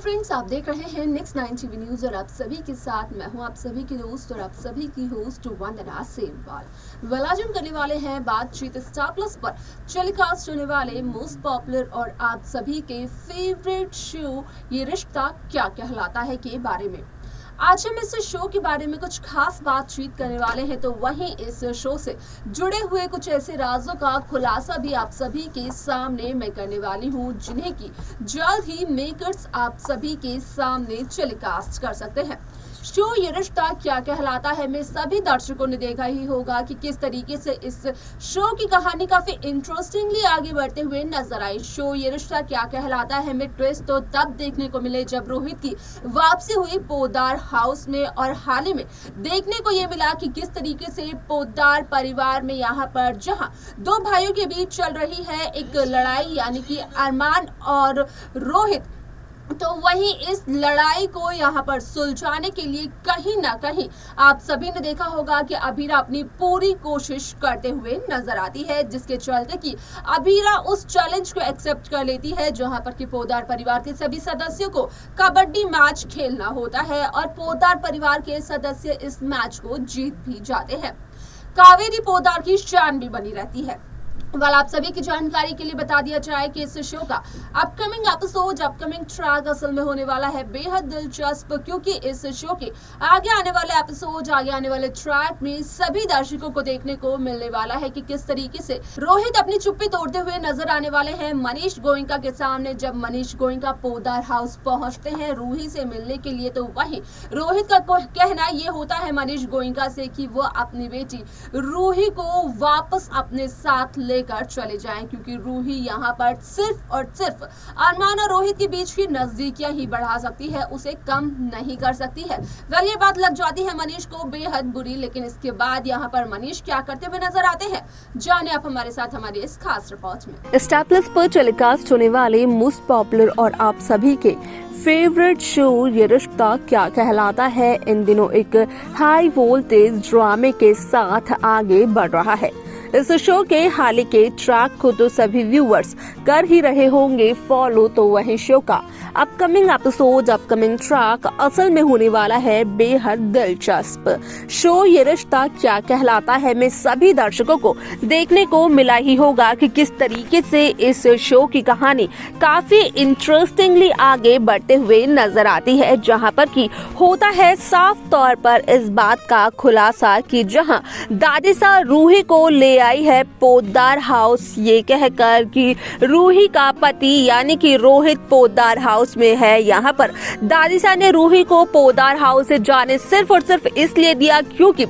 Friends, आप देख रहे हैं नेक्स्ट 9 टीवी न्यूज और आप सभी के साथ मैं हूं आप सभी की दोस्त और आप सभी की होस्ट वंदना सेमवाल। आज हम करने वाले हैं बातचीत स्टार प्लस पर टेलीकास्ट होने वाले मोस्ट पॉपुलर और आप सभी के फेवरेट शो ये रिश्ता क्या कहलाता है के बारे में। आज हम इस शो के बारे में कुछ खास बातचीत करने वाले हैं, तो वहीं इस शो से जुड़े हुए कुछ ऐसे राजों का खुलासा भी आप सभी के सामने मैं करने वाली हूं, जिन्हें की जल्द ही मेकर्स आप सभी के सामने टेलीकास्ट कर सकते हैं। शो ये रिश्ता क्या कहलाता है में सभी दर्शकों ने देखा ही होगा कि किस तरीके से इस शो की कहानी काफी इंटरेस्टिंगली आगे बढ़ते हुए नजर आई। शो ये रिश्ता क्या कहलाता है में ट्विस्ट तो तब देखने को मिले जब रोहित की वापसी हुई पोद्दार हाउस में, और हाल ही में देखने को ये मिला कि किस तरीके से पोद्दार परिवार में यहाँ पर जहां दो भाइयों के बीच चल रही है एक लड़ाई, यानी कि अरमान और रोहित, तो वहीं इस लड़ाई को यहाँ पर सुलझाने के लिए कहीं ना कहीं आप सभी ने देखा होगा कि अभीरा अपनी पूरी कोशिश करते हुए नजर आती है, जिसके चलते कि अभीरा उस चैलेंज को एक्सेप्ट कर लेती है जहाँ पर कि पोद्दार परिवार के सभी सदस्यों को कबड्डी मैच खेलना होता है और पोद्दार परिवार के सदस्य इस मैच को जीत भी जाते हैं। कावेरी पोद्दार की शान भी बनी रहती है। आप सभी की जानकारी के लिए बता दिया जाए कि इस शो का अपकमिंग एपिसोड, अपकमिंग ट्रैक असल में होने वाला है बेहद दिलचस्प, क्योंकि इस शो के आगे आने वाले एपिसोड, आगे आने वाले ट्रैक में सभी दर्शकों को देखने को मिलने वाला है कि किस तरीके से रोहित अपनी चुप्पी तोड़ते हुए नजर आने वाले हैं मनीष गोयनका के सामने। जब मनीष गोयनका पोद्दार हाउस पहुंचते हैं रूही से मिलने के लिए, तो वहीं रोहित का कहना ये होता है मनीष गोयनका से कि वो अपनी बेटी रूही को वापस अपने साथ कर चले जाएं, क्योंकि रूही यहाँ पर सिर्फ और सिर्फ अरमान और रोहित के बीच की नजदीकियां ही बढ़ा सकती है, उसे कम नहीं कर सकती है। ये बात लग जाती है मनीष को बेहद बुरी, लेकिन इसके बाद यहाँ पर मनीष क्या करते हुए नजर आते हैं, जाने आप हमारे साथ हमारी इस खास रिपोर्ट में। स्टार प्लस पर टेलीकास्ट होने वाले मोस्ट पॉपुलर और आप सभी के फेवरेट शो ये रिश्ता क्या कहलाता है इन दिनों एक हाई वोल्टेज ड्रामे के साथ आगे बढ़ रहा है। इस शो के हाल ही के ट्रैक को तो सभी व्यूअर्स कर ही रहे होंगे फॉलो, तो वही शो का अपकमिंग एपिसोड, अपकमिंग ट्रैक असल में होने वाला है बेहद दिलचस्प। शो ये रिश्ता क्या कहलाता है में सभी दर्शकों को देखने को मिला ही होगा कि किस तरीके से इस शो की कहानी काफी इंटरेस्टिंगली आगे बढ़ते हुए नजर आती है, जहां पर कि होता है साफ तौर पर इस बात का खुलासा कि जहां दादिसा रूही को ले आई है पोद्दार हाउस, ये कहकर कि रूही का पति यानी कि रोहित पोद्दार हाउस में है। यहाँ पर दादिसा ने रूही को पोद्दार हाउस से जाने सिर्फ और सिर्फ इसलिए दिया क्योंकि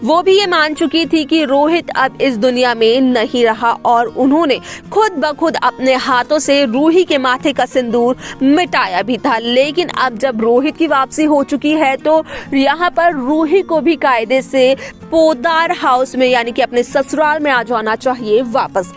वो भी ये मान चुकी थी कि रोहित अब इस दुनिया में नहीं रहा, और उन्होंने खुद ब खुद अपने हाथों से रूही के माथे का सिंदूर मिटाया भी था। लेकिन अब जब रोहित की वापसी हो चुकी है, तो यहाँ पर रूही को भी कायदे से पोद्दार हाउस में यानी कि अपने ससुराल में आ जाना चाहिए वापस।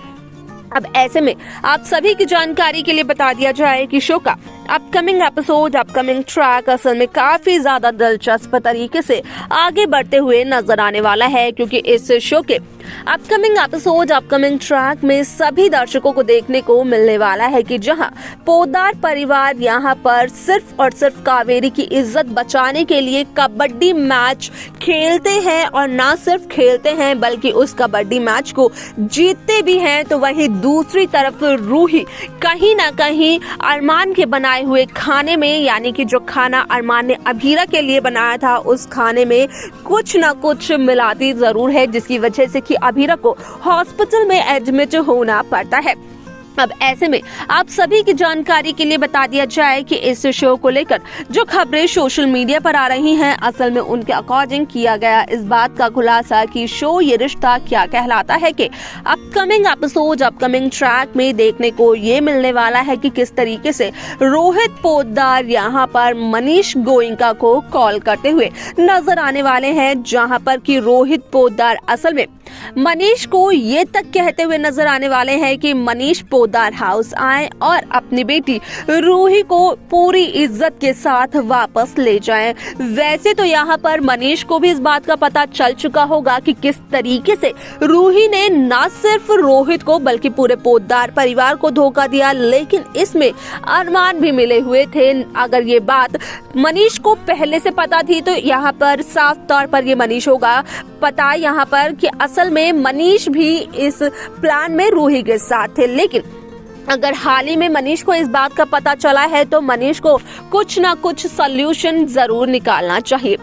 अब ऐसे में आप सभी की जानकारी के लिए बता दिया जाए कि शो का अपकमिंग एपिसोड, अपकमिंग ट्रैक असल में काफी ज्यादा दिलचस्प तरीके से आगे बढ़ते हुए नजर आने वाला है, क्योंकि इस शो के अपकमिंग एपिसोड, अपकमिंग ट्रैक में सभी दर्शकों को देखने को मिलने वाला है कि जहां पोद्दार परिवार यहाँ पर सिर्फ और सिर्फ कावेरी की इज्जत बचाने के लिए कबड्डी मैच खेलते हैं, और ना सिर्फ खेलते हैं बल्कि उस कबड्डी मैच को जीतते भी हैं। तो वहीं दूसरी तरफ रूही कहीं ना कहीं अरमान के बनाए हुए खाने में, यानी कि जो खाना अरमान ने अभीरा के लिए बनाया था, उस खाने में कुछ ना कुछ मिलाती जरूर है, जिसकी वजह से कि अभीरा को हॉस्पिटल में एडमिट होना पड़ता है। अब ऐसे में आप सभी की जानकारी के लिए बता दिया जाए कि इस शो को लेकर जो खबरें सोशल मीडिया पर आ रही हैं, असल में उनके अकॉर्डिंग किया गया इस बात का खुलासा कि शो ये रिश्ता क्या कहलाता है कि अपकमिंग एपिसोड, अपकमिंग ट्रैक में देखने को ये मिलने वाला है कि किस तरीके से रोहित पोद्दार यहाँ पर मनीष गोयनका को कॉल करते हुए नजर आने वाले हैं, जहाँ पर कि रोहित पोद्दार असल में मनीष को ये तक कहते हुए नजर आने वाले हैं कि मनीष पोद्दार हाउस आए और अपनी बेटी रूही को पूरी इज्जत के साथ वापस ले जाएं। वैसे तो यहाँ पर मनीष को भी इस बात का पता चल चुका होगा कि किस तरीके से रूही ने न सिर्फ रोहित को बल्कि पूरे पोद्दार परिवार को धोखा दिया, लेकिन इसमें अरमान भी मिले हुए थे। अगर ये बात मनीष को पहले से पता थी तो यहाँ पर साफ तौर पर ये मनीष होगा पता यहाँ पर कि असल में मनीष भी इस प्लान में रूही के साथ थे। लेकिन अगर हाल ही में मनीष को इस बात का पता चला है तो मनीष को कुछ ना कुछ सॉल्यूशन जरूर निकालना चाहिए।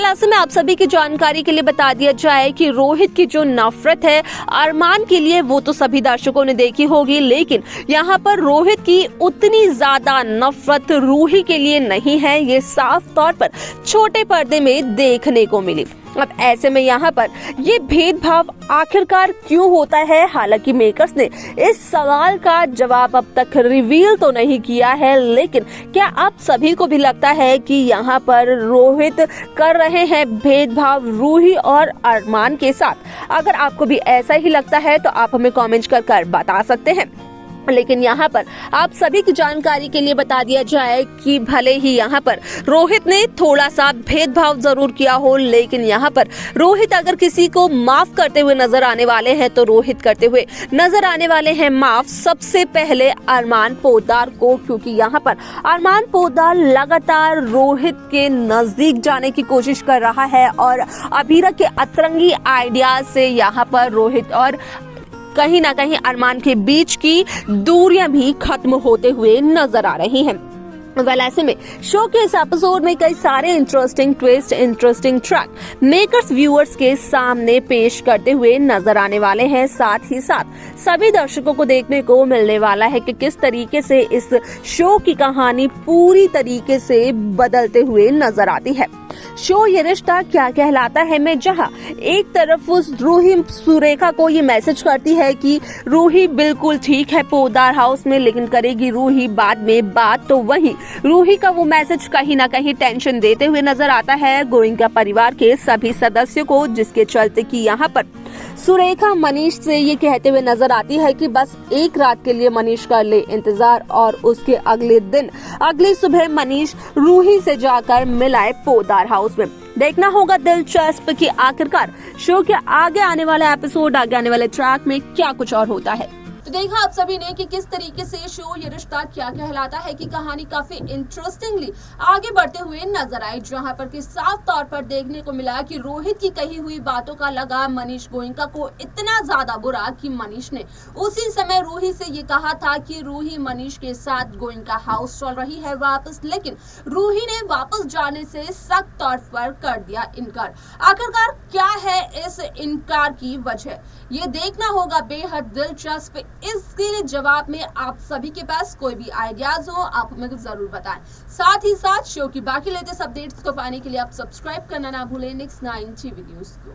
ऐसे में आप सभी की जानकारी के लिए बता दिया जाए कि रोहित की जो नफरत है अरमान के लिए वो तो सभी दर्शकों ने देखी होगी, लेकिन यहाँ पर रोहित की उतनी ज्यादा नफरत रूही के लिए नहीं है। ये साफ तौर पर छोटे पर्दे में देखने को मिली। अब ऐसे में यहाँ पर ये भेदभाव आखिरकार क्यों होता है, हालांकि मेकर्स ने इस सवाल का जवाब अब तक रिवील तो नहीं किया है, लेकिन क्या आप सभी को भी लगता है कि यहाँ पर रोहित कर रहे हैं भेदभाव रूही और अरमान के साथ? अगर आपको भी ऐसा ही लगता है तो आप हमें कमेंट कर बता सकते हैं। लेकिन यहाँ पर आप सभी की जानकारी के लिए बता दिया जाए कि भले ही यहाँ पर रोहित ने थोड़ा सा भेदभाव जरूर किया हो, लेकिन यहाँ पर रोहित अगर किसी को माफ करते हुए नजर आने वाले हैं तो रोहित करते हुए नजर आने वाले हैं माफ सबसे पहले अरमान पोद्दार को, क्योंकि यहाँ पर अरमान पोद्दार लगातार रोहित के नजदीक जाने की कोशिश कर रहा है और अभीरा के अतरंगी आइडियाज से यहाँ पर रोहित और कहीं ना कहीं अरमान के बीच की दूरियां भी खत्म होते हुए नजर आ रही हैं। ऐसे में शो के इस एपिसोड में कई सारे interesting twist, interesting track makers viewers के सामने पेश करते हुए नजर आने वाले हैं। साथ ही साथ सभी दर्शकों को देखने को मिलने वाला है कि किस तरीके से इस शो की कहानी पूरी तरीके से बदलते हुए नजर आती है। शो ये रिश्ता क्या कहलाता है में जहां एक तरफ उस रूही सुरेखा को ये मैसेज करती है कि रूही बिल्कुल ठीक है पोद्दार हाउस में, लेकिन करेगी रूही बाद में बात, तो वहीं रूही का वो मैसेज कहीं ना कहीं टेंशन देते हुए नजर आता है गोइंका परिवार के सभी सदस्यों को, जिसके चलते कि यहाँ पर सुरेखा मनीष से ये कहते हुए नजर आती है कि बस एक रात के लिए मनीष कर ले इंतजार और उसके अगले दिन अगली सुबह मनीष रूही से जाकर मिलाए पोद्दार हाउस में। देखना होगा दिलचस्प कि आखिरकार शो के आगे आने वाले एपिसोड, आगे आने वाले ट्रैक में क्या कुछ और होता है। तो देखा आप सभी ने कि किस तरीके से शो ये रिश्ता क्या कहलाता है की कहानी काफी इंटरेस्टिंगली आगे बढ़ते हुए नजर आई, जहां पर कि साफ तौर पर देखने को मिला कि रोहित की कही हुई बातों का लगा मनीष गोइंका को इतना ज्यादा बुरा कि मनीष ने उसी समय रूही से ये कहा था कि रूही मनीष के साथ गोइंका हाउस चल रही है वापस, लेकिन रूही ने वापस जाने से सख्त तौर पर कर दिया इनकार। आखिरकार क्या है इस इनकार की वजह, ये देखना होगा बेहद दिलचस्प। इसके जवाब में आप सभी के पास कोई भी आइडियाज हो आप हमें जरूर बताएं। साथ ही साथ शो की बाकी लेटेस्ट अपडेट्स को पाने के लिए आप सब्सक्राइब करना ना भूलें Next 9 TV न्यूज को।